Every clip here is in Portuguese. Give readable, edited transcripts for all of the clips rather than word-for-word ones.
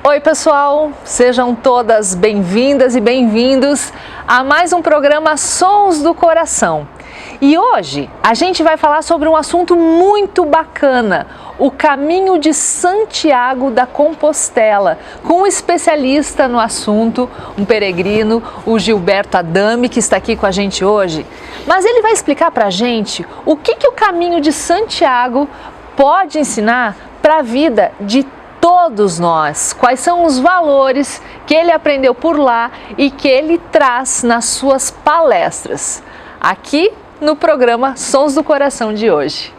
Oi pessoal, sejam todas bem-vindas e bem-vindos a mais um programa Sons do Coração. E hoje a gente vai falar sobre um assunto muito bacana, o Caminho de Santiago da Compostela, com um especialista no assunto, um peregrino, o Gilberto Adami, que está aqui com a gente hoje. Mas ele vai explicar para a gente o que o Caminho de Santiago pode ensinar para a vida de todos nós, quais são os valores que ele aprendeu por lá e que ele traz nas suas palestras, aqui no programa Sons do Coração de hoje.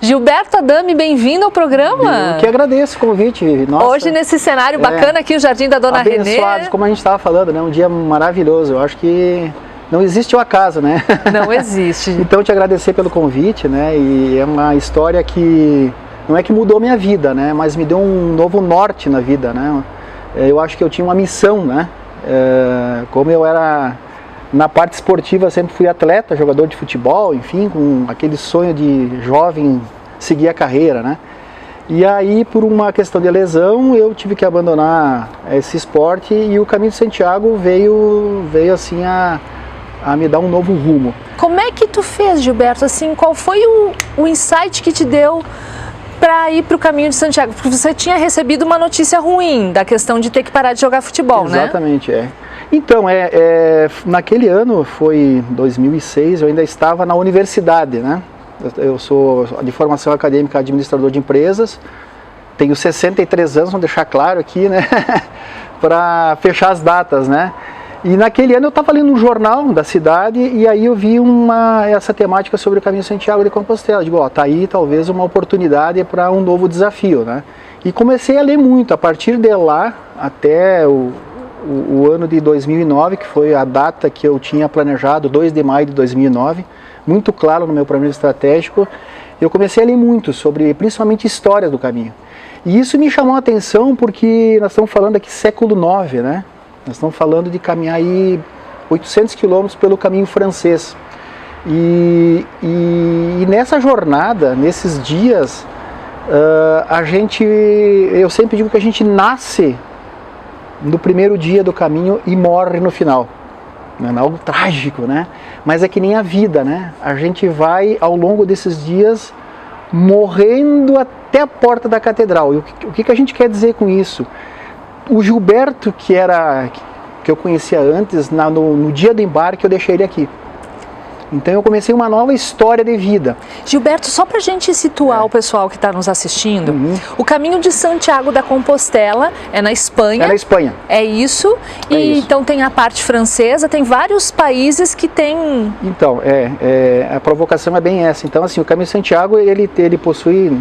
Gilberto Adami, bem-vindo ao programa. Eu que agradeço o convite. Nossa, hoje nesse cenário bacana aqui, o Jardim da Dona Renê. Abençoados, como a gente estava falando, né? Um dia maravilhoso. Eu acho que não existe o acaso, né? Não existe. Então, te agradecer pelo convite, né? E é uma história que não é que mudou minha vida, né? Mas me deu um novo norte na vida, né? Eu acho que eu tinha uma missão, né? Como eu era na parte esportiva, sempre fui atleta, jogador de futebol, enfim, com aquele sonho de jovem seguir a carreira, né? E aí, por uma questão de lesão, eu tive que abandonar esse esporte e o Caminho de Santiago veio assim a me dar um novo rumo. Como é que tu fez, Gilberto? Assim, qual foi o insight que te deu para ir para o Caminho de Santiago? Porque você tinha recebido uma notícia ruim da questão de ter que parar de jogar futebol, né? Exatamente, Então, naquele ano, foi 2006, eu ainda estava na universidade, né? Eu sou de formação acadêmica administrador de empresas, tenho 63 anos, vamos deixar claro aqui, né? Para fechar as datas, né? E naquele ano eu estava lendo um jornal da cidade e aí eu vi essa temática sobre o Caminho de Santiago de Compostela. Eu digo, ó, tá aí talvez uma oportunidade para um novo desafio, né? E comecei a ler muito, a partir de lá até o ano de 2009, que foi a data que eu tinha planejado, 2 de maio de 2009, muito claro no meu plano estratégico, eu comecei a ler muito sobre, principalmente, histórias do caminho. E isso me chamou a atenção porque nós estamos falando aqui século IX, né? Nós estamos falando de caminhar aí 800 quilômetros pelo caminho francês. E nessa jornada, nesses dias, eu sempre digo que a gente nasce no primeiro dia do caminho e morre no final. Não é algo trágico, né? Mas é que nem a vida, né? A gente vai, ao longo desses dias, morrendo até a porta da catedral. E o que a gente quer dizer com isso? O Gilberto, que eu conhecia antes, no dia do embarque, eu deixei ele aqui. Então eu comecei uma nova história de vida. Gilberto, só para a gente situar o pessoal que está nos assistindo, o Caminho de Santiago da Compostela é na Espanha. É na Espanha. É isso. Então tem a parte francesa, tem vários países que tem... Então, a provocação é bem essa. Então, assim, o Caminho de Santiago, ele possui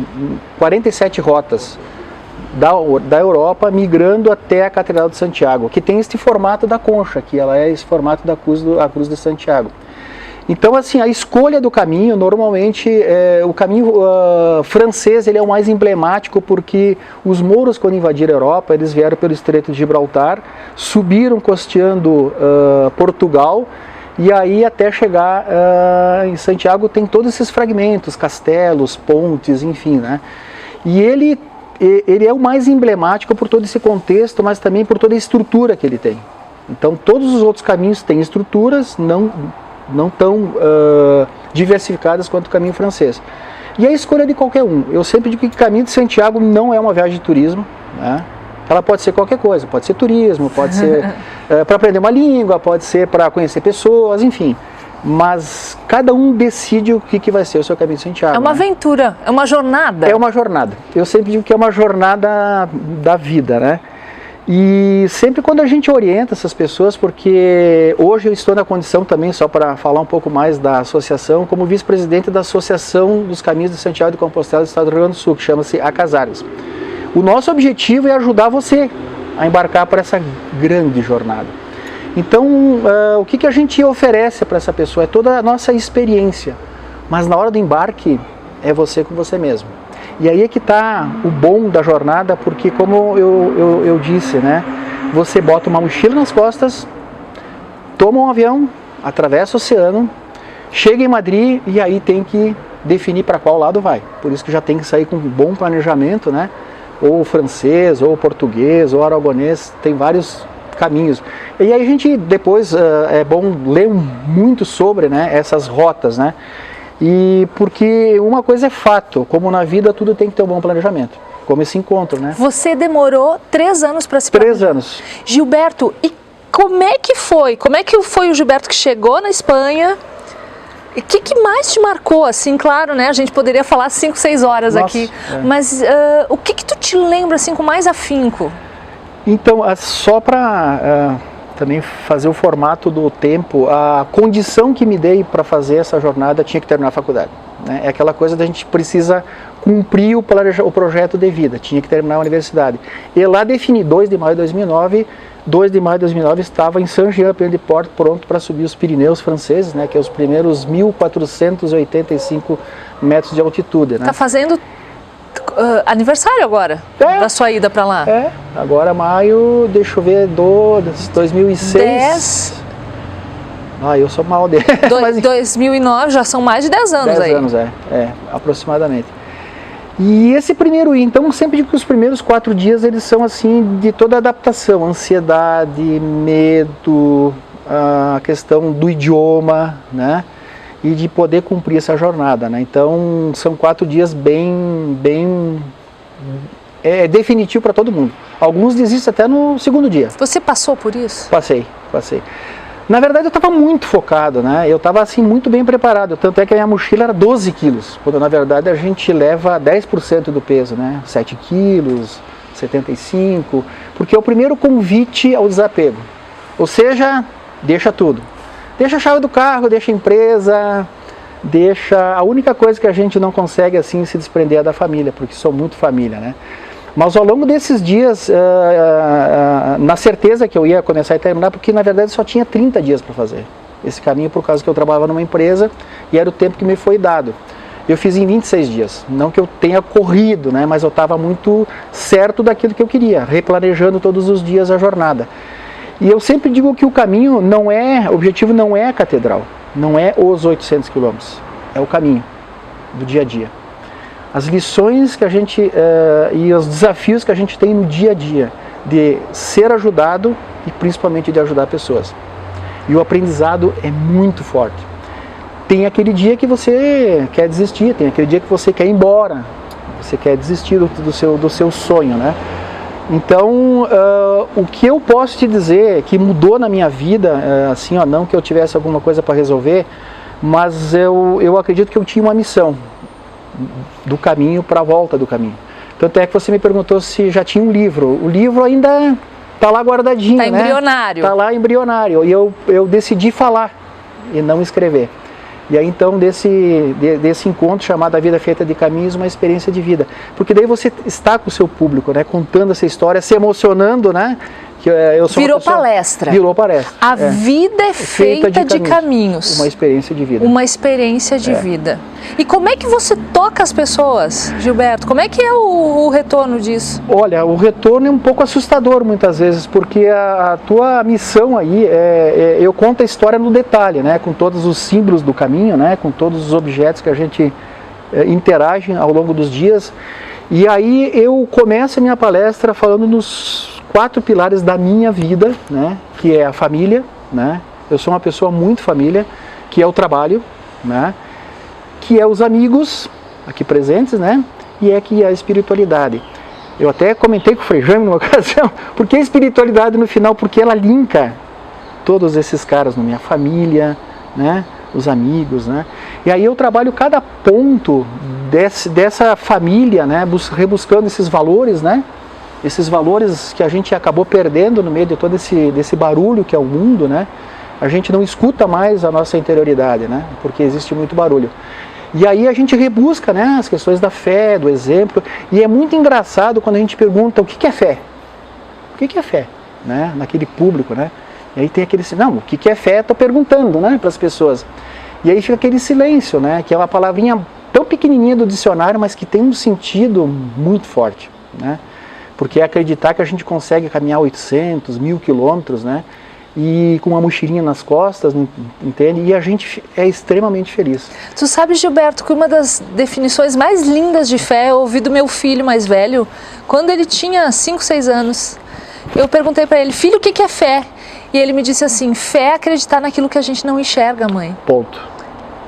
47 rotas da Europa, migrando até a Catedral de Santiago, que tem este formato da concha, que ela é esse formato da Cruz de Santiago. Então, assim, a escolha do caminho, normalmente, o caminho francês, ele é o mais emblemático porque os mouros, quando invadiram a Europa, eles vieram pelo Estreito de Gibraltar, subiram costeando Portugal, e aí até chegar em Santiago tem todos esses fragmentos, castelos, pontes, enfim, né? E ele é o mais emblemático por todo esse contexto, mas também por toda a estrutura que ele tem. Então, todos os outros caminhos têm estruturas, não tão diversificadas quanto o caminho francês. E a escolha de qualquer um. Eu sempre digo que o Caminho de Santiago não é uma viagem de turismo, né? Ela pode ser qualquer coisa, pode ser turismo, pode ser para aprender uma língua, pode ser para conhecer pessoas, enfim. Mas cada um decide o que vai ser o seu Caminho de Santiago. É uma aventura, é uma jornada. É uma jornada. Eu sempre digo que é uma jornada da vida, né? E sempre quando a gente orienta essas pessoas, porque hoje eu estou na condição também, só para falar um pouco mais da associação, como vice-presidente da Associação dos Caminhos de Santiago de Compostela do Estado do Rio Grande do Sul, que chama-se ACASARES. O nosso objetivo é ajudar você a embarcar para essa grande jornada. Então, o que a gente oferece para essa pessoa é toda a nossa experiência, mas na hora do embarque é você com você mesmo. E aí é que está o bom da jornada, porque como eu disse, né, você bota uma mochila nas costas, toma um avião, atravessa o oceano, chega em Madrid e aí tem que definir para qual lado vai. Por isso que já tem que sair com um bom planejamento, né? Ou francês, ou português, ou aragonês, tem vários caminhos. E aí a gente depois, é bom ler muito sobre, né, essas rotas, né? E porque uma coisa é fato, como na vida tudo tem que ter um bom planejamento, como esse encontro, né? Você demorou 3 anos para se 3 anos. Gilberto, e como é que foi? Como é que foi o Gilberto que chegou na Espanha? O que mais te marcou, assim, claro, né? A gente poderia falar 5, 6 horas aqui, mas o que tu te lembra, assim, com mais afinco? Então, só para também fazer o formato do tempo, a condição que me dei para fazer essa jornada tinha que terminar a faculdade, né? É aquela coisa da gente precisa cumprir o projeto de vida, tinha que terminar a universidade. E lá defini 2 de maio de 2009, 2 de maio de 2009 estava em Saint-Jean-Pied-de-Port, pronto para subir os Pirineus franceses, né, que é os primeiros 1.485 metros de altitude. Né? Tá fazendo aniversário agora, da sua ida para lá? Agora maio, deixa eu ver, 2006. 10. Eu sou mal dele. 2009, já são mais de 10 anos 10 aí. 10 anos, aproximadamente. E esse primeiro, então, sempre digo que os primeiros 4 dias eles são assim de toda a adaptação, ansiedade, medo, a questão do idioma, né? E de poder cumprir essa jornada, né? Então, são 4 dias bem definitivo para todo mundo. Alguns desistem até no segundo dia. Você passou por isso? Passei. Na verdade, eu estava muito focado, né? Eu estava assim muito bem preparado, tanto é que a minha mochila era 12 quilos, quando na verdade a gente leva 10% do peso, né? 7 quilos, 75, porque é o primeiro convite ao desapego. Ou seja, deixa tudo. Deixa a chave do carro, deixa a empresa, deixa... A única coisa que a gente não consegue assim se desprender é da família, porque sou muito família, né? Mas ao longo desses dias, na certeza que eu ia começar e terminar, porque na verdade só tinha 30 dias para fazer esse caminho, por causa que eu trabalhava numa empresa e era o tempo que me foi dado. Eu fiz em 26 dias, não que eu tenha corrido, né, mas eu estava muito certo daquilo que eu queria, replanejando todos os dias a jornada. E eu sempre digo que o caminho o objetivo não é a catedral, não é os 800 quilômetros, é o caminho do dia a dia. As lições que a gente e os desafios que a gente tem no dia a dia de ser ajudado e principalmente de ajudar pessoas. E o aprendizado é muito forte. Tem aquele dia que você quer desistir, tem aquele dia que você quer ir embora, você quer desistir do seu sonho, né? Então, o que eu posso te dizer que mudou na minha vida, assim, não que eu tivesse alguma coisa para resolver, mas eu acredito que eu tinha uma missão do caminho para a volta do caminho. Tanto é que você me perguntou se já tinha um livro. O livro ainda está lá guardadinho, né? Está embrionário. Está lá embrionário. E eu decidi falar e não escrever. E aí então desse encontro chamado A Vida Feita de Caminhos, uma experiência de vida. Porque daí você está com o seu público, né? Contando essa história, se emocionando, né? Que eu sou Virou palestra. Virou palestra. A vida é feita de caminhos. Uma experiência de vida. Uma experiência de vida. E como é que você toca as pessoas, Gilberto? Como é que é o retorno disso? Olha, o retorno é um pouco assustador muitas vezes, porque a tua missão aí, eu conto a história no detalhe, né? Com todos os símbolos do caminho, né? Com todos os objetos que a gente interage ao longo dos dias. E aí eu começo a minha palestra falando nos 4 pilares da minha vida, né, que é a família, né, eu sou uma pessoa muito família, que é o trabalho, né, que é os amigos aqui presentes, né, e que é a espiritualidade. Eu até comentei com o Frei Jaime numa ocasião, porque a espiritualidade no final, porque ela linka todos esses caras, na minha família, né, os amigos, né, e aí eu trabalho cada ponto dessa família, né, rebuscando esses valores, né, esses valores que a gente acabou perdendo no meio de todo desse barulho que é o mundo, né? A gente não escuta mais a nossa interioridade, né? Porque existe muito barulho. E aí a gente rebusca, né, as questões da fé, do exemplo, e é muito engraçado quando a gente pergunta o que é fé? O que é fé? Né? Naquele público, né? E aí tem aquele, não, o que é fé? Estou perguntando, né, para as pessoas. E aí fica aquele silêncio, né, que é uma palavrinha tão pequenininha do dicionário, mas que tem um sentido muito forte, né? Porque é acreditar que a gente consegue caminhar 800, 1000 quilômetros, né? e com uma mochilinha nas costas, entende? E a gente é extremamente feliz. Tu sabe, Gilberto, que uma das definições mais lindas de fé eu ouvi do meu filho mais velho, quando ele tinha 5, 6 anos. Eu perguntei para ele, filho, o que é fé? E ele me disse assim, fé é acreditar naquilo que a gente não enxerga, mãe. Ponto.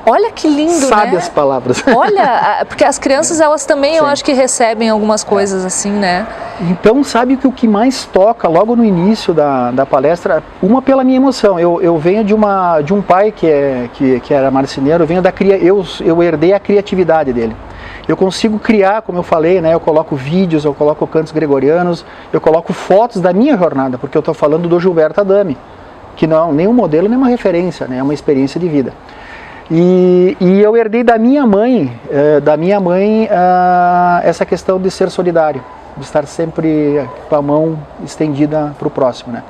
Olha que lindo, Sabe as palavras. Olha, porque as crianças, elas também, sim, eu acho que recebem algumas coisas assim, né? Então, sabe que o que mais toca logo no início da palestra, uma pela minha emoção, eu venho de um pai que era marceneiro, eu herdei a criatividade dele. Eu consigo criar, como eu falei, né? Eu coloco vídeos, eu coloco cantos gregorianos, eu coloco fotos da minha jornada, porque eu estou falando do Gilberto Adami, que não é nem um modelo, nem uma referência, né? É uma experiência de vida. E eu herdei da minha mãe essa questão de ser solidário, de estar sempre com a mão estendida para o próximo, né?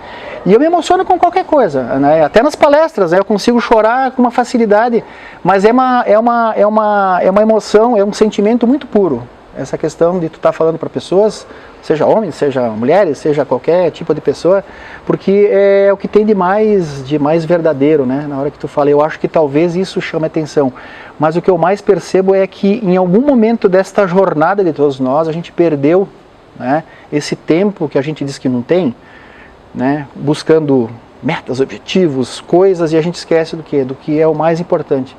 E eu me emociono com qualquer coisa, né? Até nas palestras, né? Eu consigo chorar com uma facilidade, mas é uma emoção, é um sentimento muito puro. Essa questão de tu estar falando para pessoas, seja homens, seja mulheres, seja qualquer tipo de pessoa, porque é o que tem de mais verdadeiro, né? Na hora que tu fala, eu acho que talvez isso chame atenção. Mas o que eu mais percebo é que em algum momento desta jornada de todos nós, a gente perdeu, né, esse tempo que a gente diz que não tem, né, buscando metas, objetivos, coisas, e a gente esquece do quê? Do que é o mais importante,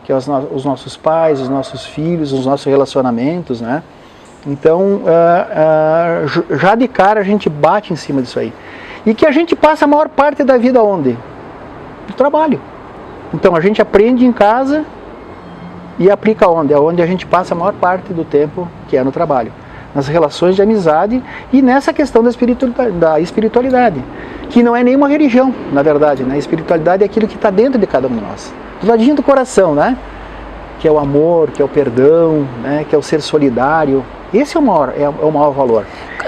que é os nossos pais, os nossos filhos, os nossos relacionamentos, né? Então, já de cara a gente bate em cima disso aí. E que a gente passa a maior parte da vida onde? No trabalho. Então, a gente aprende em casa e aplica onde? É onde a gente passa a maior parte do tempo, que é no trabalho. Nas relações de amizade e nessa questão da espiritualidade, que não é nenhuma religião, na verdade, né? A espiritualidade é aquilo que está dentro de cada um de nós. Do ladinho do coração, né? Que é o amor, que é o perdão, né? Que é o ser solidário. Esse é o maior valor.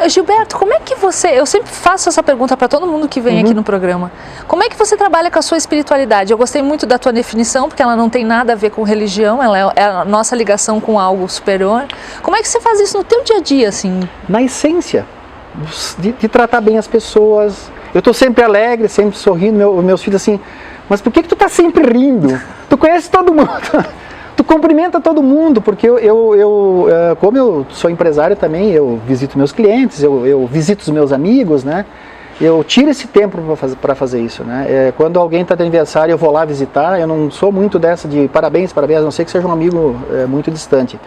Gilberto, como é que você... Eu sempre faço essa pergunta para todo mundo que vem aqui no programa. Como é que você trabalha com a sua espiritualidade? Eu gostei muito da tua definição, porque ela não tem nada a ver com religião, ela é a nossa ligação com algo superior. Como é que você faz isso no teu dia a dia, assim? Na essência, de tratar bem as pessoas. Eu estou sempre alegre, sempre sorrindo, meus filhos assim, mas por que tu está sempre rindo? Tu conhece todo mundo. Tu cumprimenta todo mundo, porque como eu sou empresário também, eu visito meus clientes, eu visito os meus amigos, né? Eu tiro esse tempo para fazer isso, né? Quando alguém está de aniversário, eu vou lá visitar. Eu não sou muito dessa de parabéns, a não ser que seja um amigo muito distante.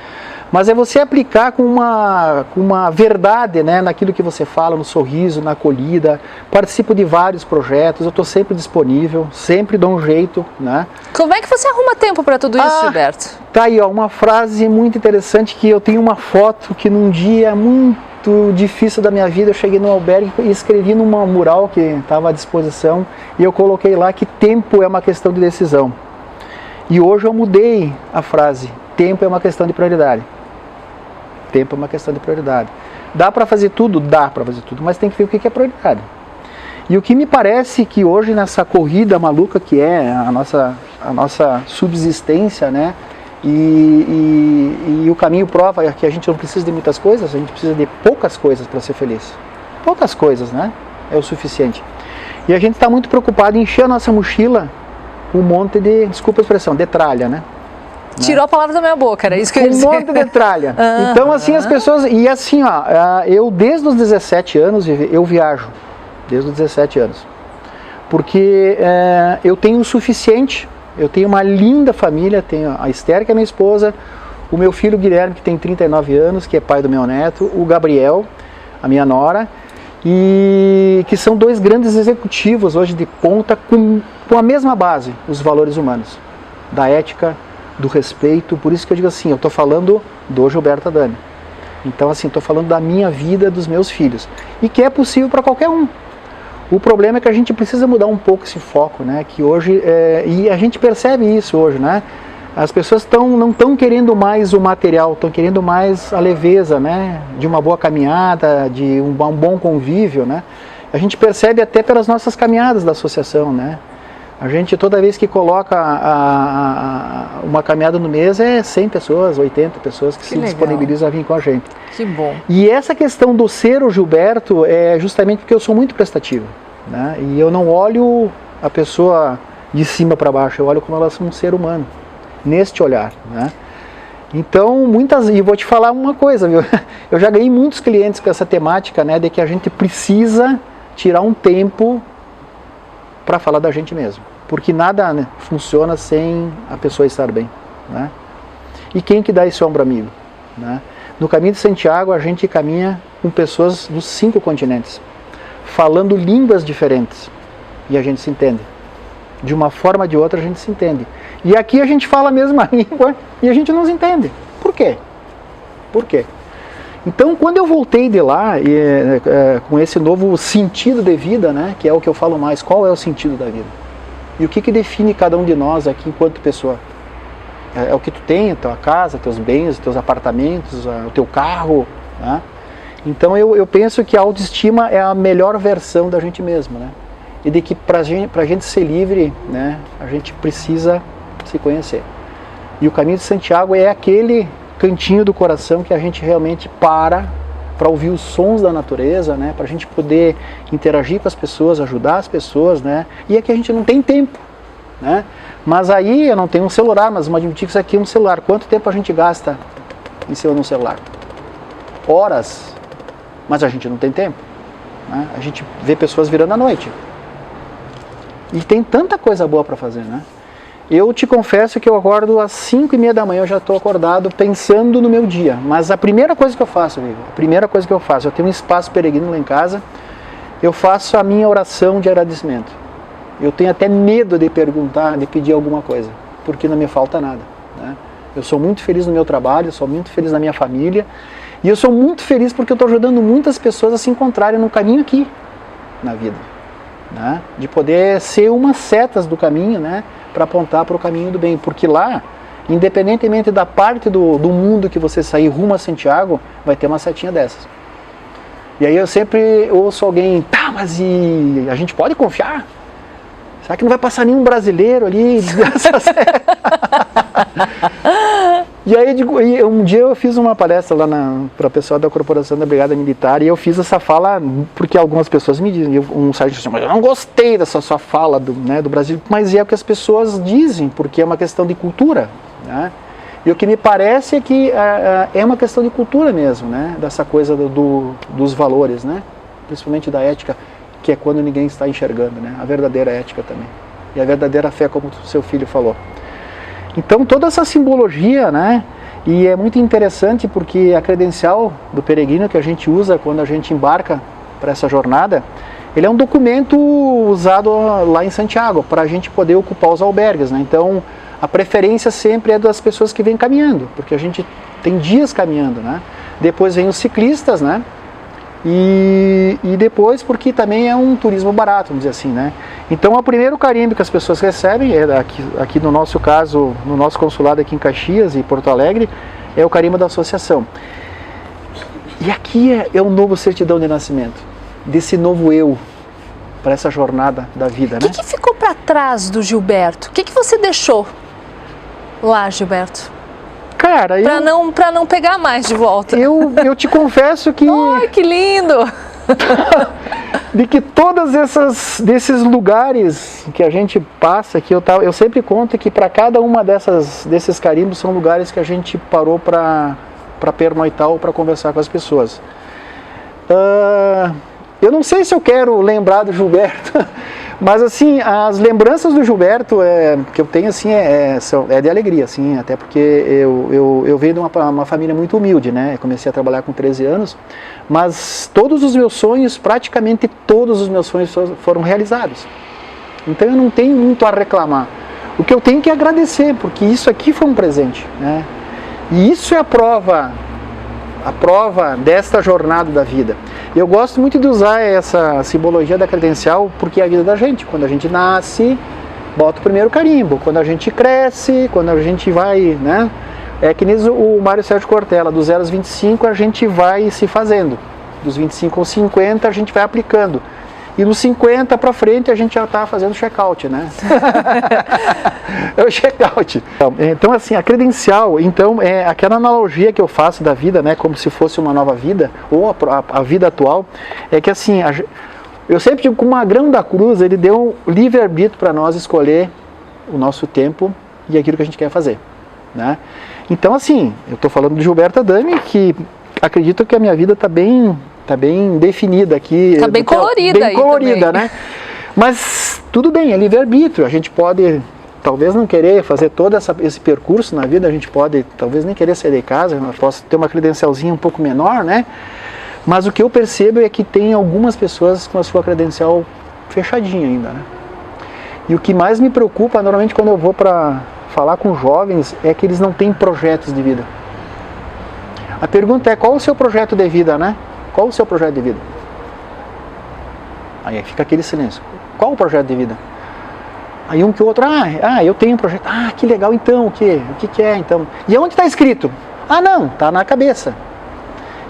Mas é você aplicar com uma verdade, né, naquilo que você fala, no sorriso, na acolhida. Participo de vários projetos, eu estou sempre disponível, sempre dou um jeito, né? Como é que você arruma tempo para tudo isso, Gilberto? Tá aí, ó, uma frase muito interessante, que eu tenho uma foto que num dia muito difícil da minha vida, eu cheguei no albergue e escrevi numa mural que estava à disposição, e eu coloquei lá que tempo é uma questão de decisão. E hoje eu mudei a frase, tempo é uma questão de prioridade. Tempo é uma questão de prioridade. Dá para fazer tudo? Dá para fazer tudo, mas tem que ver o que é prioridade. E o que me parece que hoje nessa corrida maluca que é a nossa subsistência, né? E o caminho prova que a gente não precisa de muitas coisas, a gente precisa de poucas coisas para ser feliz. Poucas coisas, né? É o suficiente. E a gente está muito preocupado em encher a nossa mochila com um monte de, desculpa a expressão, de tralha, né? Tirou a palavra da minha boca, era isso que eu ia dizer. Um monte de tralha. Então, assim, as pessoas... E assim, ó, eu desde os 17 anos, eu viajo. Desde os 17 anos. Porque eu tenho o suficiente. Eu tenho uma linda família. Tenho a Esther, que é minha esposa. O meu filho Guilherme, que tem 39 anos, que é pai do meu neto. O Gabriel, a minha nora. E que são dois grandes executivos hoje de ponta com a mesma base, os valores humanos. Da ética, do respeito. Por isso que eu digo assim, eu estou falando do Gilberto Adami. Então assim, estou falando da minha vida, dos meus filhos. E que é possível para qualquer um. O problema é que a gente precisa mudar um pouco esse foco, né? Que hoje, e a gente percebe isso hoje, né? As pessoas não estão querendo mais o material, estão querendo mais a leveza, né? De uma boa caminhada, de um bom convívio, né? A gente percebe até pelas nossas caminhadas da associação, né? A gente, toda vez que coloca uma caminhada no mês, 100 pessoas, 80 pessoas que se disponibilizam a vir com a gente. Que bom. E essa questão do ser o Gilberto é justamente porque eu sou muito prestativo. né? E eu não olho a pessoa de cima para baixo, eu olho como ela é um ser humano, neste olhar, né? Então, e vou te falar uma coisa, viu? Eu já ganhei muitos clientes com essa temática, né, de que a gente precisa tirar um tempo para falar da gente mesmo, porque nada, né, funciona sem a pessoa estar bem, né? E quem que dá esse ombro amigo, né? No caminho de Santiago a gente caminha com pessoas dos 5 continentes, falando línguas diferentes, e a gente se entende. De uma forma ou de outra a gente se entende. E aqui a gente fala a mesma língua e a gente não se entende. Por quê? Por quê? Então, quando eu voltei de lá, com esse novo sentido de vida, né, que é o que eu falo mais, qual é o sentido da vida? E o que define cada um de nós aqui enquanto pessoa? É o que tu tem, a tua casa, teus bens, teus apartamentos, o teu carro, né? Então eu penso que a autoestima é a melhor versão da gente mesmo, né? E de que pra gente ser livre, né, a gente precisa se conhecer. E o caminho de Santiago é aquele cantinho do coração que a gente realmente para ouvir os sons da natureza, né, para a gente poder interagir com as pessoas, ajudar as pessoas, né, e é que a gente não tem tempo, né, mas aí eu não tenho um celular, mas vamos admitir que isso aqui é um celular. Quanto tempo a gente gasta em cima de um celular? Horas, mas a gente não tem tempo, né? A gente vê pessoas virando à noite. E tem tanta coisa boa para fazer, né? Eu te confesso que eu acordo às 5:30 da manhã, eu já estou acordado pensando no meu dia. Mas a primeira coisa que eu faço, amigo, eu tenho um espaço peregrino lá em casa, eu faço a minha oração de agradecimento. Eu tenho até medo de perguntar, de pedir alguma coisa, porque não me falta nada, né? Eu sou muito feliz no meu trabalho, eu sou muito feliz na minha família, e eu sou muito feliz porque eu estou ajudando muitas pessoas a se encontrarem no caminho aqui, na vida. Né? De poder ser umas setas do caminho, né? Para apontar para o caminho do bem, porque lá, independentemente da parte do mundo que você sair rumo a Santiago, vai ter uma setinha dessas. E aí eu sempre ouço alguém, tá, mas e a gente pode confiar? Será que não vai passar nenhum brasileiro ali? E aí um dia eu fiz uma palestra lá para o pessoal da Corporação da Brigada Militar, e eu fiz essa fala porque algumas pessoas me dizem, um sargento disse, mas eu não gostei dessa sua fala do Brasil, mas é o que as pessoas dizem, porque é uma questão de cultura, né? E o que me parece é que é uma questão de cultura mesmo, né? Dessa coisa dos valores, né? Principalmente da ética, que é quando ninguém está enxergando, né? A verdadeira ética também. E a verdadeira fé, como o seu filho falou. Então toda essa simbologia, né? E é muito interessante porque a credencial do peregrino que a gente usa quando a gente embarca para essa jornada, ele é um documento usado lá em Santiago, para a gente poder ocupar os albergues, né? Então a preferência sempre é das pessoas que vêm caminhando, porque a gente tem dias caminhando, né? Depois vem os ciclistas, né? E depois porque também é um turismo barato, vamos dizer assim, né? Então o primeiro carimbo que as pessoas recebem, aqui no nosso caso, no nosso consulado aqui em Caxias e Porto Alegre, é o carimbo da associação. E aqui é o novo certidão de nascimento, desse novo eu, para essa jornada da vida, né? O que ficou para trás do Gilberto? O que você deixou lá, Gilberto? Cara, para não pegar mais de volta. Eu te confesso que... Ai, que lindo! De que todos desses lugares que a gente passa aqui, eu sempre conto que para cada uma desses carimbos são lugares que a gente parou para pernoitar ou para conversar com as pessoas. Eu não sei se eu quero lembrar do Gilberto, mas assim, as lembranças do Gilberto que eu tenho assim, é de alegria, assim, até porque eu venho de uma família muito humilde, né? Eu comecei a trabalhar com 13 anos, mas todos os meus sonhos, praticamente todos os meus sonhos foram realizados. Então eu não tenho muito a reclamar. O que eu tenho que agradecer, porque isso aqui foi um presente, né? E isso é a prova desta jornada da vida. Eu gosto muito de usar essa simbologia da credencial porque é a vida da gente. Quando a gente nasce, bota o primeiro carimbo. Quando a gente cresce, quando a gente vai, né? É que nem o Mário Sérgio Cortella, dos 0 aos 25 a gente vai se fazendo. Dos 25 aos 50 a gente vai aplicando. E nos 50 para frente a gente já está fazendo check-out, né? É o check-out. Então, assim, a credencial, então, é aquela analogia que eu faço da vida, né? Como se fosse uma nova vida, ou a vida atual, é que, assim, Eu sempre digo que o Magrão da Cruz, ele deu um livre-arbítrio para nós escolher o nosso tempo e aquilo que a gente quer fazer, né? Então, assim, eu estou falando de Gilberto Adami, que acredito que a minha vida está bem definida aqui. Está bem colorida bem colorida, né? Mas tudo bem, é livre-arbítrio. A gente pode, talvez, não querer fazer todo esse percurso na vida, a gente pode, talvez, nem querer sair de casa, eu posso ter uma credencialzinha um pouco menor, né? Mas o que eu percebo é que tem algumas pessoas com a sua credencial fechadinha ainda, né? E o que mais me preocupa, normalmente, quando eu vou para falar com jovens, é que eles não têm projetos de vida. A pergunta é, qual o seu projeto de vida, né? Qual o seu projeto de vida? Aí fica aquele silêncio. Qual o projeto de vida? Aí um que o outro, eu tenho um projeto. Ah, que legal, então, o que é, então? E onde está escrito? Ah, não, está na cabeça.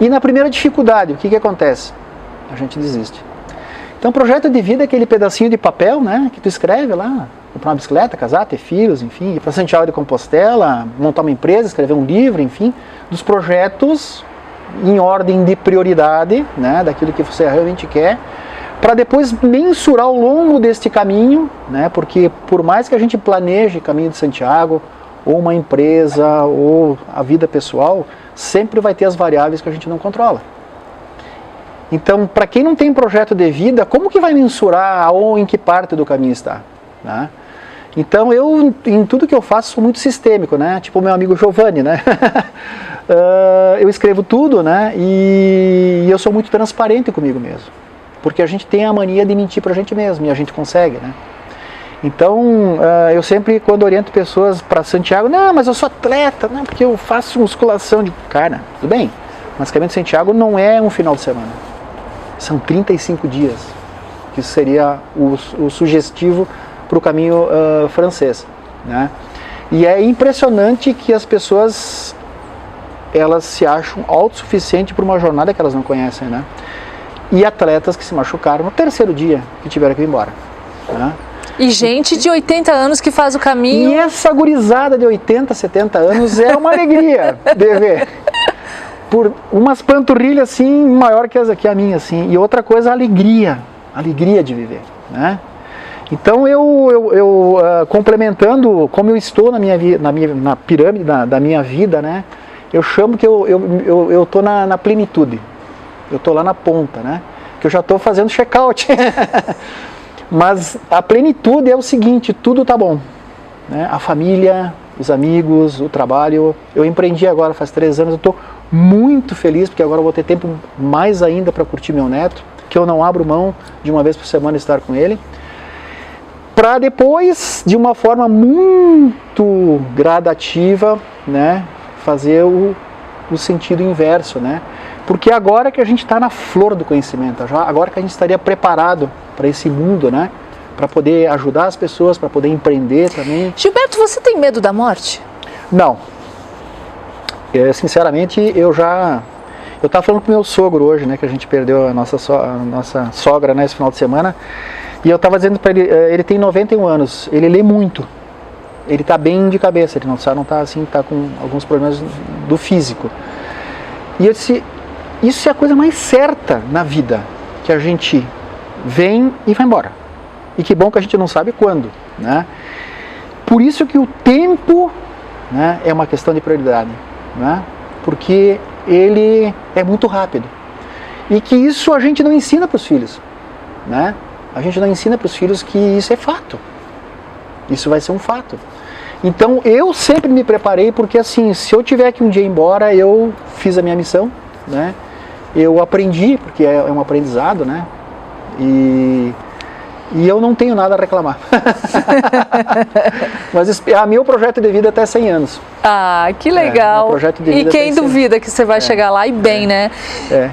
E na primeira dificuldade, o que acontece? A gente desiste. Então, projeto de vida é aquele pedacinho de papel, né, que tu escreve lá, comprar uma bicicleta, casar, ter filhos, enfim, ir para Santiago de Compostela, montar uma empresa, escrever um livro, enfim, dos projetos em ordem de prioridade, né, daquilo que você realmente quer, para depois mensurar ao longo deste caminho, né, porque por mais que a gente planeje caminho de Santiago, ou uma empresa, ou a vida pessoal, sempre vai ter as variáveis que a gente não controla. Então, para quem não tem projeto de vida, como que vai mensurar ou em que parte do caminho está? Né? Então, eu, em tudo que eu faço, sou muito sistêmico, né? Tipo o meu amigo Giovanni, né? Eu escrevo tudo, né? E eu sou muito transparente comigo mesmo. Porque a gente tem a mania de mentir para a gente mesmo, e a gente consegue, né? Então, eu sempre, quando oriento pessoas para Santiago, não, mas eu sou atleta, não, porque eu faço musculação de... Cara, tudo bem, mas Caminho de Santiago não é um final de semana. São 35 dias, que isso seria o sugestivo para o caminho francês, né? E é impressionante que as pessoas, elas se acham autossuficientes para uma jornada que elas não conhecem, né? E atletas que se machucaram no terceiro dia, que tiveram que ir embora, né? E gente de 80 anos que faz o caminho... E essa gurizada de 80, 70 anos é uma alegria de ver. Por umas panturrilhas assim, maior que a minha, assim. E outra coisa, a alegria de viver, né? Então complementando como eu estou na pirâmide da minha vida, né? Eu chamo que eu estou na plenitude. Eu estou lá na ponta, né? Que eu já estou fazendo check-out. Mas a plenitude é o seguinte, tudo tá bom, né? A família, os amigos, o trabalho. Eu empreendi agora faz 3 anos, eu estou muito feliz, porque agora eu vou ter tempo mais ainda para curtir meu neto, que eu não abro mão de uma vez por semana estar com ele, para depois, de uma forma muito gradativa, né, fazer o sentido inverso, né? Porque agora que a gente está na flor do conhecimento, agora que a gente estaria preparado para esse mundo, né? Para poder ajudar as pessoas, para poder empreender também. Gilberto, você tem medo da morte? Não. Sinceramente, eu estava falando com o meu sogro hoje, né? Que a gente perdeu a nossa sogra, né, esse final de semana. E eu estava dizendo para ele tem 91 anos, ele lê muito. Ele está bem de cabeça, ele não está assim, está com alguns problemas do físico. E eu disse, isso é a coisa mais certa na vida, que a gente vem e vai embora. E que bom que a gente não sabe quando, né? Por isso que o tempo, né, é uma questão de prioridade, né? Porque ele é muito rápido. E que isso a gente não ensina para os filhos, né? A gente não ensina para os filhos que isso é fato. Isso vai ser um fato. Então eu sempre me preparei, porque assim, se eu tiver que um dia ir embora, eu fiz a minha missão, né? Eu aprendi, porque é um aprendizado, né? E eu não tenho nada a reclamar. Mas meu projeto de vida é até 100 anos. Ah, que legal. Projeto de vida e quem duvida que você vai chegar lá e bem, né?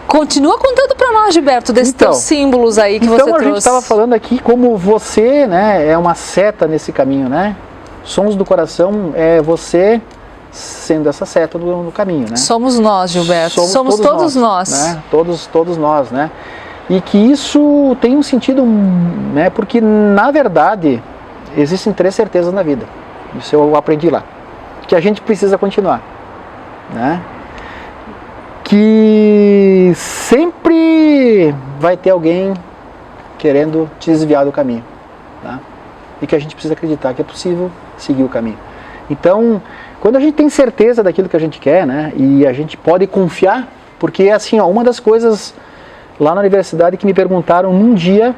Continua contando para nós, Gilberto, desses teus símbolos aí que você trouxe. Então a gente estava falando aqui como você, né, é uma seta nesse caminho, né? Sons do coração é você sendo essa seta no caminho, né? Somos nós, Gilberto. Somos todos nós. Né? Todos nós, né? E que isso tem um sentido, né? Porque, na verdade, existem 3 certezas na vida. Isso eu aprendi lá. Que a gente precisa continuar, né? Que sempre vai ter alguém querendo te desviar do caminho, tá? E que a gente precisa acreditar que é possível seguir o caminho. Então, quando a gente tem certeza daquilo que a gente quer, né, e a gente pode confiar, porque assim, ó, uma das coisas lá na universidade que me perguntaram um dia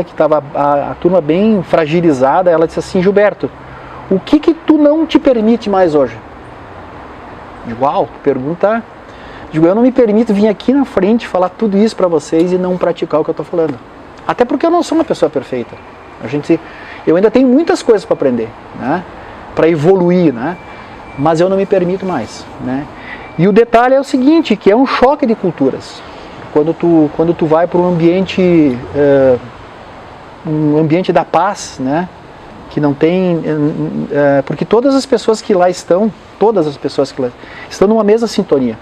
que estava a turma bem fragilizada, ela disse assim: Gilberto, o que tu não te permite mais hoje? Digo, uau, pergunta. Digo, eu não me permito vir aqui na frente falar tudo isso para vocês e não praticar o que eu estou falando. Até porque eu não sou uma pessoa perfeita. Eu ainda tenho muitas coisas para aprender, né? Para evoluir, né? Mas eu não me permito mais, né? E o detalhe é o seguinte, que é um choque de culturas. Quando tu vai para um ambiente da paz, né? Que não tem, porque todas as pessoas que lá estão numa mesma sintonia.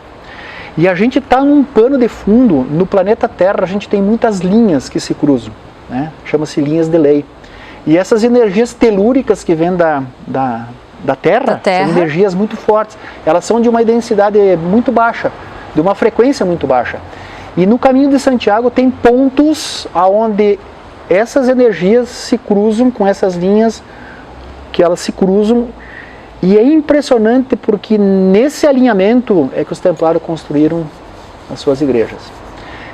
E a gente está num pano de fundo, no planeta Terra a gente tem muitas linhas que se cruzam, né? Chama-se linhas de lei. E essas energias telúricas que vêm da Terra são energias muito fortes. Elas são de uma densidade muito baixa, de uma frequência muito baixa. E no caminho de Santiago tem pontos onde essas energias se cruzam com essas linhas, que elas se cruzam. E é impressionante porque nesse alinhamento é que os templários construíram as suas igrejas.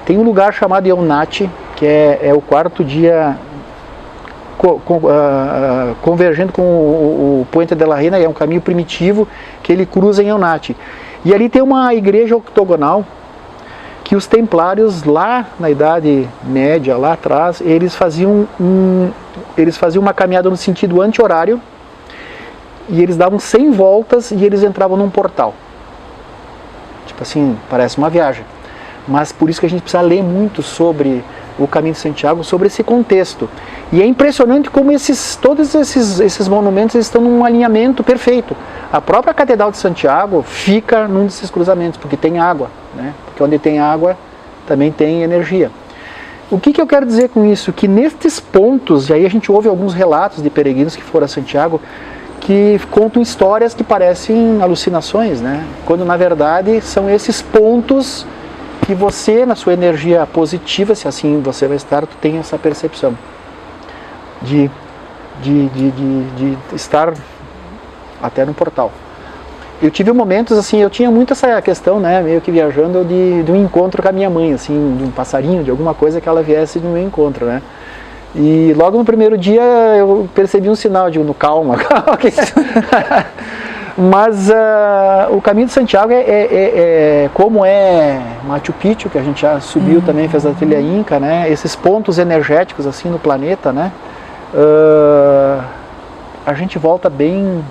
Tem um lugar chamado Eunate, que é o quarto dia convergendo com o Puente de la Reina, é um caminho primitivo que ele cruza em Eunate. E ali tem uma igreja octogonal que os templários lá na Idade Média, lá atrás, eles faziam uma caminhada no sentido anti-horário, e eles davam 100 voltas e eles entravam num portal. Tipo assim, parece uma viagem. Mas por isso que a gente precisa ler muito sobre o Caminho de Santiago, sobre esse contexto. E é impressionante como todos esses monumentos estão num alinhamento perfeito. A própria Catedral de Santiago fica num desses cruzamentos, porque tem água, né? Porque onde tem água também tem energia. O que eu quero dizer com isso? Que nestes pontos, e aí a gente ouve alguns relatos de peregrinos que foram a Santiago, que contam histórias que parecem alucinações, né? Quando na verdade são esses pontos que você, na sua energia positiva, se assim você vai estar, tu tem essa percepção de estar até no portal. Eu tive momentos assim, eu tinha muito essa questão, né, meio que viajando de um encontro com a minha mãe, assim, de um passarinho, de alguma coisa que ela viesse no meu encontro, né? E logo no primeiro dia eu percebi um sinal de calma. Mas o Caminho de Santiago como é Machu Picchu, que a gente já subiu também, fez a trilha Inca, né? Esses pontos energéticos assim no planeta, né? A gente volta bem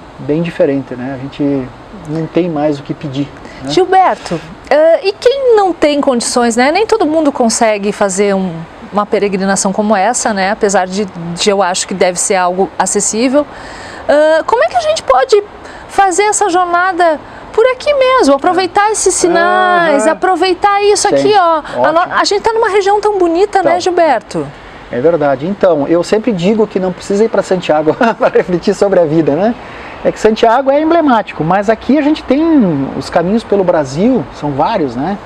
diferente, né? A gente não tem mais o que pedir, né? Gilberto, e quem não tem condições, né? Nem todo mundo consegue fazer uma peregrinação como essa, né? Apesar de eu acho que deve ser algo acessível. Como é que a gente pode fazer essa jornada por aqui mesmo? Aproveitar esses sinais, aproveitar isso aqui, ó. A gente está numa região tão bonita, então, né, Gilberto? É verdade. Então, eu sempre digo que não precisa ir para Santiago para refletir sobre a vida, né? É que Santiago é emblemático, mas aqui a gente tem os caminhos pelo Brasil, são vários, né?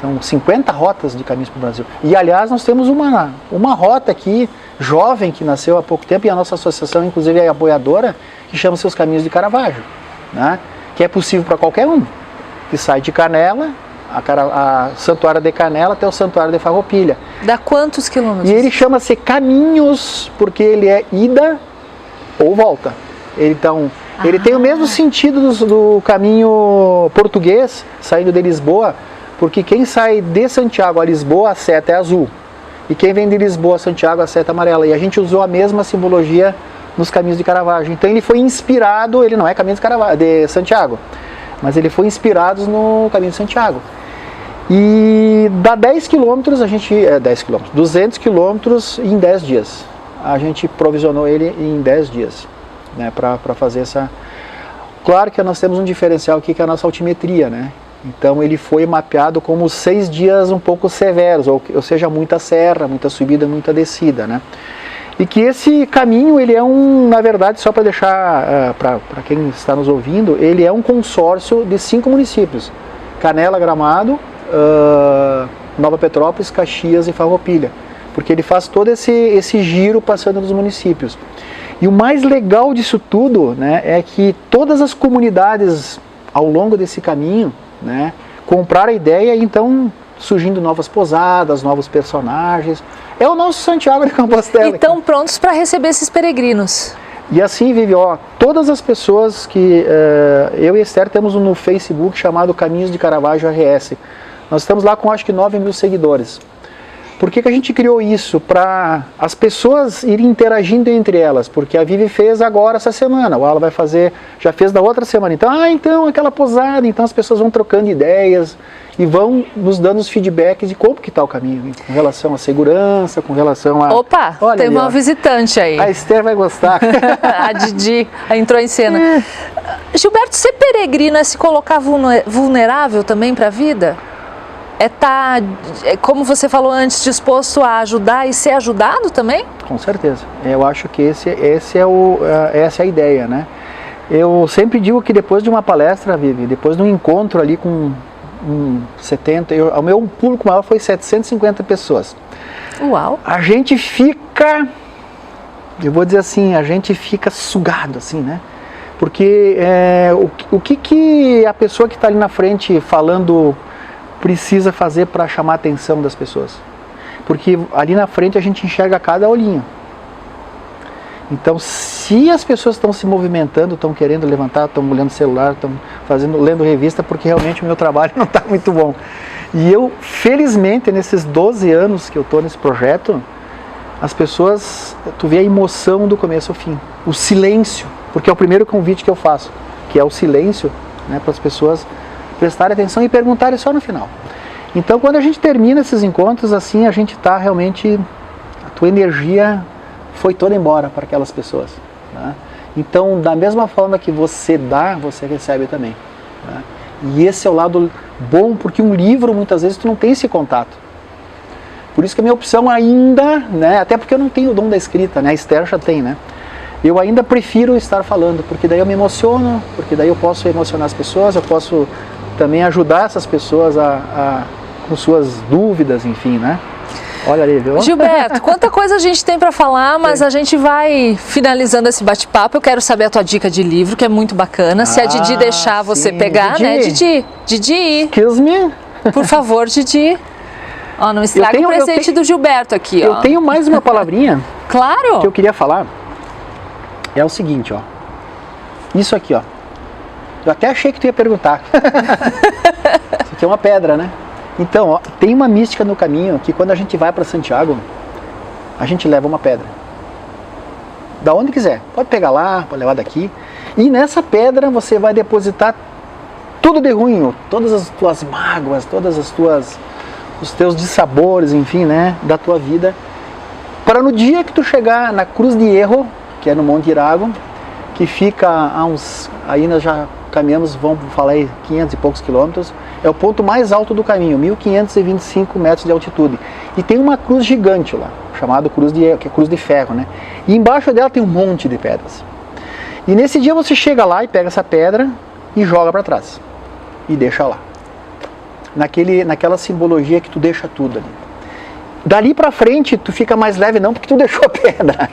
São 50 rotas de caminhos pelo Brasil. E, aliás, nós temos uma rota aqui, jovem, que nasceu há pouco tempo, e a nossa associação, inclusive, é apoiadora, que chama-se os Caminhos de Caravaggio, né? Que é possível para qualquer um, que sai de Canela, a Santuário de Canela até o Santuário de Farroupilha. Dá quantos quilômetros? E ele chama-se Caminhos, porque ele é ida ou volta. Então, ele tem o mesmo sentido do caminho português, saindo de Lisboa, porque quem sai de Santiago a Lisboa, a seta é azul. E quem vem de Lisboa a Santiago, a seta é amarela. E a gente usou a mesma simbologia nos Caminhos de Caravaggio. Então ele foi inspirado, ele não é Caminho de Santiago, mas ele foi inspirado no Caminho de Santiago. E dá 10 quilômetros, 200 quilômetros em 10 dias. A gente provisionou ele em 10 dias, né, para fazer essa... Claro que nós temos um diferencial aqui, que é a nossa altimetria, né? Então ele foi mapeado como 6 dias um pouco severos, ou seja, muita serra, muita subida, muita descida, né? E que esse caminho, ele é na verdade, só para deixar para quem está nos ouvindo, ele é um consórcio de 5 municípios: Canela, Gramado, Nova Petrópolis, Caxias e Farroupilha. porque ele faz todo esse giro passando nos municípios. E o mais legal disso tudo, né, é que todas as comunidades ao longo desse caminho, né, compraram a ideia e então surgindo novas posadas, novos personagens. É o nosso Santiago de Compostela. E estão prontos para receber esses peregrinos. E assim, Vivi, ó, todas as pessoas que eu e Esther temos no Facebook chamado Caminhos de Caravaggio RS. Nós estamos lá com acho que 9.000 seguidores. Por que a gente criou isso? Para as pessoas irem interagindo entre elas, porque a Vivi fez agora essa semana, ou ela vai fazer, já fez da outra semana. Então, então aquela posada, então as pessoas vão trocando ideias e vão nos dando os feedbacks de como que está o caminho, com relação à segurança, com relação a... Opa, olha tem ali, uma visitante aí. A Esther vai gostar. A Didi entrou em cena. Gilberto, ser peregrino é se colocar vulnerável também para a vida? Como você falou antes, disposto a ajudar e ser ajudado também? Com certeza. Eu acho que essa é a ideia, né? Eu sempre digo que depois de uma palestra, Vivi, depois de um encontro ali com 70, o meu público maior foi 750 pessoas. Uau! A gente fica, eu vou dizer assim, a gente fica sugado, assim, né? Porque o que a pessoa que está ali na frente falando precisa fazer para chamar a atenção das pessoas? Porque ali na frente a gente enxerga cada olhinho. Então, se as pessoas estão se movimentando, estão querendo levantar, estão olhando o celular, estão lendo revista, porque realmente o meu trabalho não está muito bom. E eu, felizmente, nesses 12 anos que eu estou nesse projeto, as pessoas, tu vê a emoção do começo ao fim. O silêncio, porque é o primeiro convite que eu faço, que é o silêncio, né, para as pessoas prestarem atenção e perguntarem só no final. Então, quando a gente termina esses encontros, assim, a gente está realmente, a tua energia foi toda embora para aquelas pessoas, né? Então, da mesma forma que você dá, você recebe também, né? E esse é o lado bom, porque um livro, muitas vezes, tu não tem esse contato. Por isso que a minha opção ainda, né, até porque eu não tenho o dom da escrita, né, a Esther já tem, né? Eu ainda prefiro estar falando, porque daí eu me emociono, porque daí eu posso emocionar as pessoas, eu posso também ajudar essas pessoas com suas dúvidas, enfim, né? Olha ali, viu? Gilberto, quanta coisa a gente tem para falar, mas a gente vai finalizando esse bate-papo. Eu quero saber a tua dica de livro, que é muito bacana. Se a Didi deixar você pegar, Didi. Né, Didi? Didi. Excuse me? Por favor, Didi. Ó, não estraga o presente do Gilberto aqui, ó. Eu tenho mais uma palavrinha. Claro. Que eu queria falar. É o seguinte, ó. Isso aqui, ó. Eu até achei que tu ia perguntar. Isso aqui é uma pedra, né? Então, ó, tem uma mística no caminho que quando a gente vai para Santiago, a gente leva uma pedra. Da onde quiser. Pode pegar lá, pode levar daqui. E nessa pedra você vai depositar tudo de ruim, todas as tuas mágoas, os teus dissabores, enfim, né, da tua vida. Para no dia que tu chegar na Cruz de Hierro, que é no Monte Irago, que fica aí nós já caminhamos, vamos falar aí, 500 e poucos quilômetros, é o ponto mais alto do caminho, 1.525 metros de altitude. E tem uma cruz gigante lá, chamada Cruz de Hierro, que é Cruz de Ferro, né? E embaixo dela tem um monte de pedras. E nesse dia você chega lá e pega essa pedra e joga para trás. E deixa lá. Naquela simbologia que tu deixa tudo ali. Dali para frente tu fica mais leve, não porque tu deixou a pedra,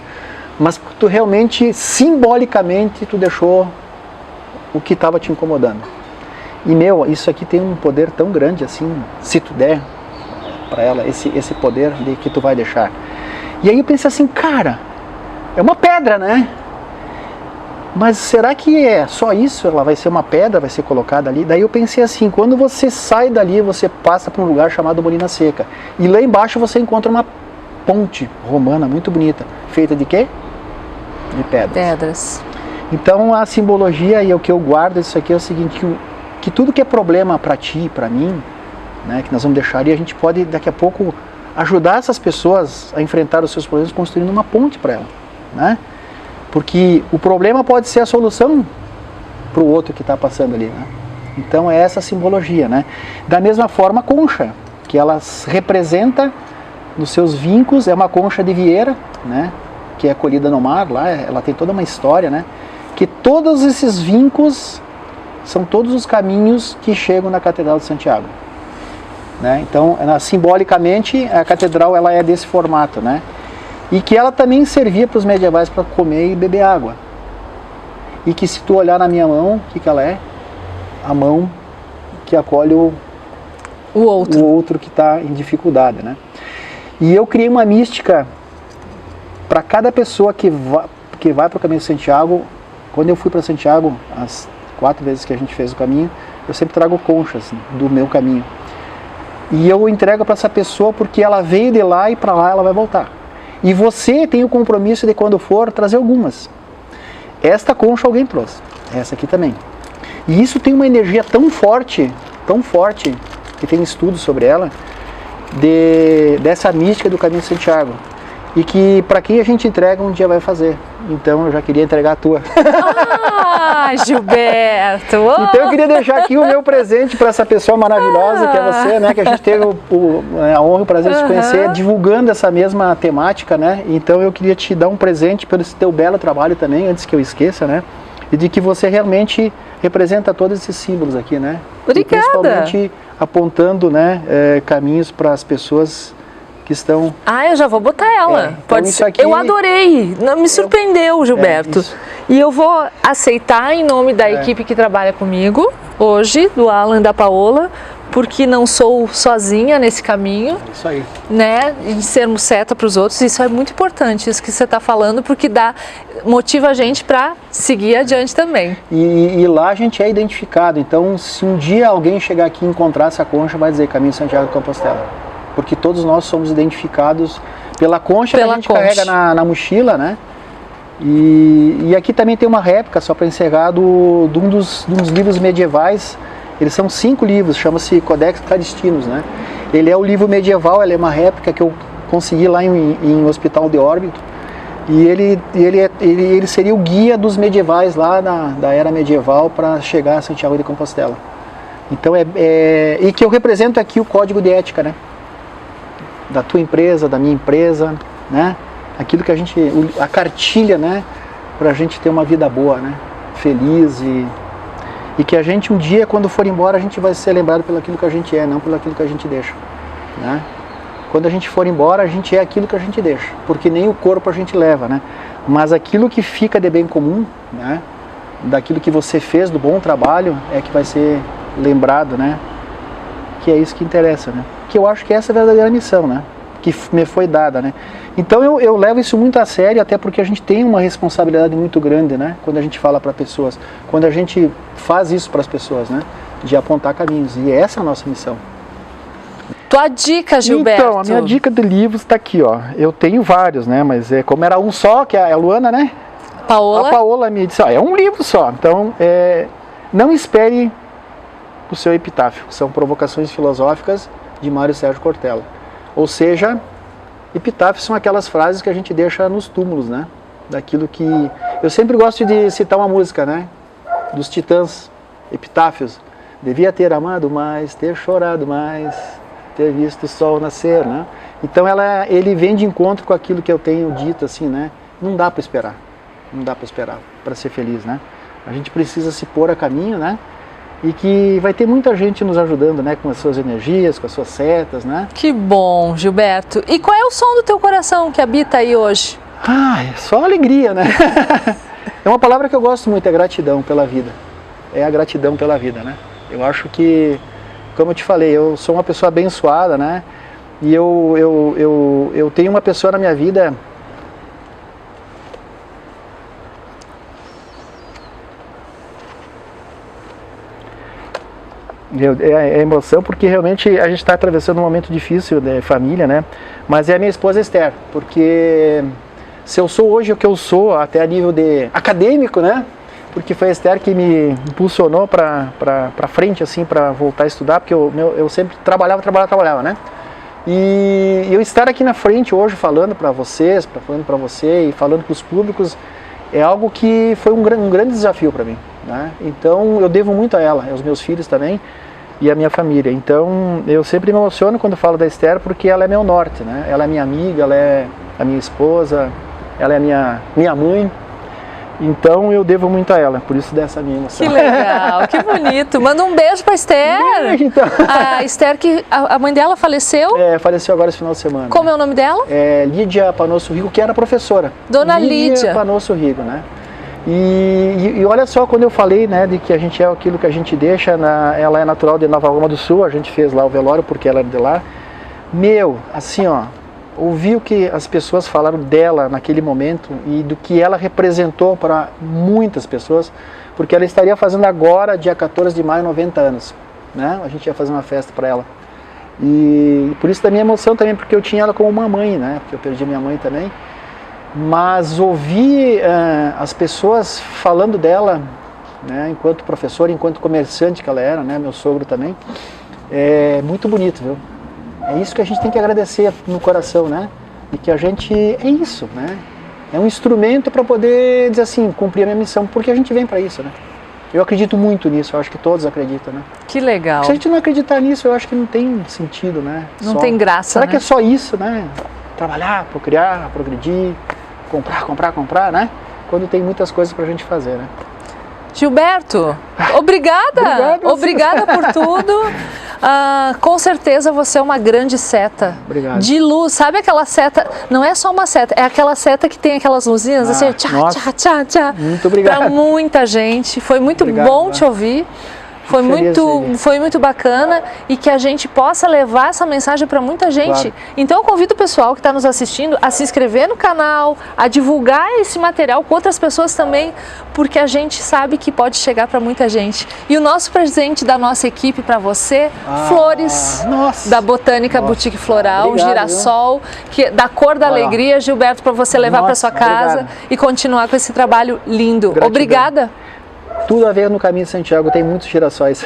mas porque tu realmente, simbolicamente, tu deixou o que estava te incomodando. E meu, isso aqui tem um poder tão grande assim, se tu der para ela esse poder de que tu vai deixar. E aí eu pensei assim, cara, é uma pedra, né? Mas será que é só isso? Ela vai ser uma pedra, vai ser colocada ali? Daí eu pensei assim, quando você sai dali, você passa para um lugar chamado Molina Seca. E lá embaixo você encontra uma ponte romana muito bonita. Feita de quê? De pedras. Pedras. Então a simbologia e o que eu guardo disso aqui é o seguinte, que tudo que é problema para ti, para mim, né, que nós vamos deixar ali, a gente pode daqui a pouco ajudar essas pessoas a enfrentar os seus problemas construindo uma ponte para ela, né? Porque o problema pode ser a solução para o outro que está passando ali, né? Então é essa simbologia, né? Da mesma forma a concha, que ela representa nos seus vincos, é uma concha de vieira, né? Que é colhida no mar, lá ela tem toda uma história, né? Que todos esses vincos são todos os caminhos que chegam na Catedral de Santiago. né? Então, simbolicamente, a catedral ela é desse formato, né? E que ela também servia para os medievais para comer e beber água. E que se tu olhar na minha mão, o que ela é? A mão que acolhe o outro que está em dificuldade, né? E eu criei uma mística para cada pessoa que vai para o caminho de Santiago. Quando eu fui para Santiago, as 4 vezes que a gente fez o caminho, eu sempre trago conchas do meu caminho. E eu entrego para essa pessoa porque ela veio de lá e para lá ela vai voltar. E você tem o compromisso de, quando for, trazer algumas. Esta concha alguém trouxe, essa aqui também. E isso tem uma energia tão forte, que tem estudos sobre ela, dessa mística do caminho de Santiago. E que para quem a gente entrega, um dia vai fazer. Então eu já queria entregar a tua. Ah, Gilberto! Então eu queria deixar aqui o meu presente para essa pessoa maravilhosa que é você, né? Que a gente teve a honra e o prazer de se conhecer, divulgando essa mesma temática, né? Então eu queria te dar um presente pelo esse teu belo trabalho também, antes que eu esqueça, né? E de que você realmente representa todos esses símbolos aqui, né? Obrigada! E principalmente apontando, né, caminhos para as pessoas que estão... Ah, eu já vou botar ela. Então Pode ser. aqui, eu adorei. Me surpreendeu, Gilberto. E eu vou aceitar em nome da equipe que trabalha comigo hoje, do Alan e da Paola, porque não sou sozinha nesse caminho. Isso aí. Né? E sermos seta para os outros. Isso é muito importante, isso que você está falando, porque motiva a gente para seguir adiante também. E lá a gente é identificado. Então, se um dia alguém chegar aqui e encontrar essa concha, vai dizer Caminho de Santiago de Compostela. Porque todos nós somos identificados pela concha que a gente carrega na mochila, né? E aqui também tem uma réplica, só para encerrar, de um dos livros medievais. Eles são 5 livros, chama-se Codex Claristinus, né? Ele é o livro medieval, ele é uma réplica que eu consegui lá em Hospital de Órbito. E ele seria o guia dos medievais lá da era medieval para chegar a Santiago de Compostela. Então e que eu represento aqui o código de ética, né? Da tua empresa, da minha empresa, né? Aquilo que a cartilha, né? Para a gente ter uma vida boa, né? Feliz e que a gente um dia, quando for embora, a gente vai ser lembrado pelo aquilo que a gente é, não pelo aquilo que a gente deixa, né? Quando a gente for embora, a gente é aquilo que a gente deixa, porque nem o corpo a gente leva, né? Mas aquilo que fica de bem comum, né? Daquilo que você fez, do bom trabalho, é que vai ser lembrado, né? Que é isso que interessa, né? Que eu acho que essa é a verdadeira missão, né? Que me foi dada, né? Então eu levo isso muito a sério, até porque a gente tem uma responsabilidade muito grande, né? Quando a gente fala para pessoas, quando a gente faz isso para as pessoas, né? De apontar caminhos, e essa é a nossa missão. Tua dica, Gilberto? Então, a minha dica de livros está aqui, ó. Eu tenho vários, né? Mas como era um só, que é a Luana, né? Paola? A Paola me disse, ó, é um livro só. Então, não espere o seu epitáfio. São provocações filosóficas de Mário Sérgio Cortella. Ou seja, epitáfios são aquelas frases que a gente deixa nos túmulos, né? Daquilo que... Eu sempre gosto de citar uma música, né? Dos Titãs, Epitáfios. Devia ter amado mais, ter chorado mais, ter visto o sol nascer, né? Então ele vem de encontro com aquilo que eu tenho dito, assim, né? Não dá para esperar. Não dá para esperar para ser feliz, né? A gente precisa se pôr a caminho, né? E que vai ter muita gente nos ajudando, né? Com as suas energias, com as suas setas, né? Que bom, Gilberto. E qual é o som do teu coração que habita aí hoje? É só alegria, né? É uma palavra que eu gosto muito, é gratidão pela vida. É a gratidão pela vida, né? Eu acho que, como eu te falei, eu sou uma pessoa abençoada, né? E eu tenho uma pessoa na minha vida... É emoção, porque realmente a gente está atravessando um momento difícil de família, né? Mas é a minha esposa Esther, porque se eu sou hoje o que eu sou, até a nível de acadêmico, né? Porque foi a Esther que me impulsionou para frente, assim, para voltar a estudar, porque eu sempre trabalhava, né? E eu estar aqui na frente hoje falando para vocês, falando para você e falando para os públicos, é algo que foi um grande desafio para mim, né? Então eu devo muito a ela, aos meus filhos também e a minha família. Então eu sempre me emociono quando falo da Esther, porque ela é meu norte, né? Ela é minha amiga, ela é a minha esposa, ela é a minha mãe. Então eu devo muito a ela, por isso dessa minha emoção. Que legal, que bonito. Manda um beijo pra Esther. Então. A Esther, que a mãe dela faleceu. Faleceu agora esse final de semana. Como é o nome dela? Lídia Panosso Rigo, que era professora. Dona Lídia Panosso Rigo, né? E olha só, quando eu falei, né, de que a gente é aquilo que a gente deixa, ela é natural de Nova Roma do Sul, a gente fez lá o velório porque ela é de lá. Assim, ó, ouvi o que as pessoas falaram dela naquele momento e do que ela representou para muitas pessoas, porque ela estaria fazendo agora, dia 14 de maio, 90 anos, né? A gente ia fazer uma festa para ela. E por isso da minha emoção também, porque eu tinha ela como uma mãe, né? Porque eu perdi minha mãe também. Mas ouvir as pessoas falando dela, né? Enquanto professora, enquanto comerciante que ela era, né? Meu sogro também, é muito bonito, viu? É isso que a gente tem que agradecer no coração, né? E que a gente é isso, né? É um instrumento para poder dizer assim, cumprir a minha missão, porque a gente vem para isso, né? Eu acredito muito nisso, eu acho que todos acreditam, né? Que legal. Se a gente não acreditar nisso, eu acho que não tem sentido, né? Não tem graça, Será né? que é só isso, né? Trabalhar, procriar, progredir, comprar, né? Quando tem muitas coisas pra gente fazer, né? Gilberto, obrigada! Obrigada por tudo. Com certeza você é uma grande seta. Obrigado. De luz. Sabe aquela seta? Não é só uma seta, é aquela seta que tem aquelas luzinhas assim, tchá, nossa. tchá, tchá, tchá. Muito obrigado. Para muita gente. Foi muito bom te ouvir. Foi muito bacana e que a gente possa levar essa mensagem para muita gente. Claro. Então eu convido o pessoal que está nos assistindo a se inscrever no canal, a divulgar esse material com outras pessoas também, porque a gente sabe que pode chegar para muita gente. E o nosso presente da nossa equipe para você, flores da Botânica Boutique Floral, Obrigado, girassol, que da cor da alegria, Gilberto, para você levar para sua casa e continuar com esse trabalho lindo. Gratidão. Obrigada. Tudo a ver no Caminho de Santiago, tem muitos girassóis.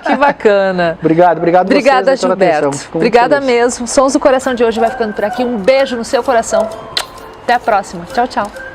Que bacana. Obrigado Obrigada, vocês Gilberto. Obrigada mesmo. Sons do Coração de hoje vai ficando por aqui. Um beijo no seu coração. Até a próxima. Tchau, tchau.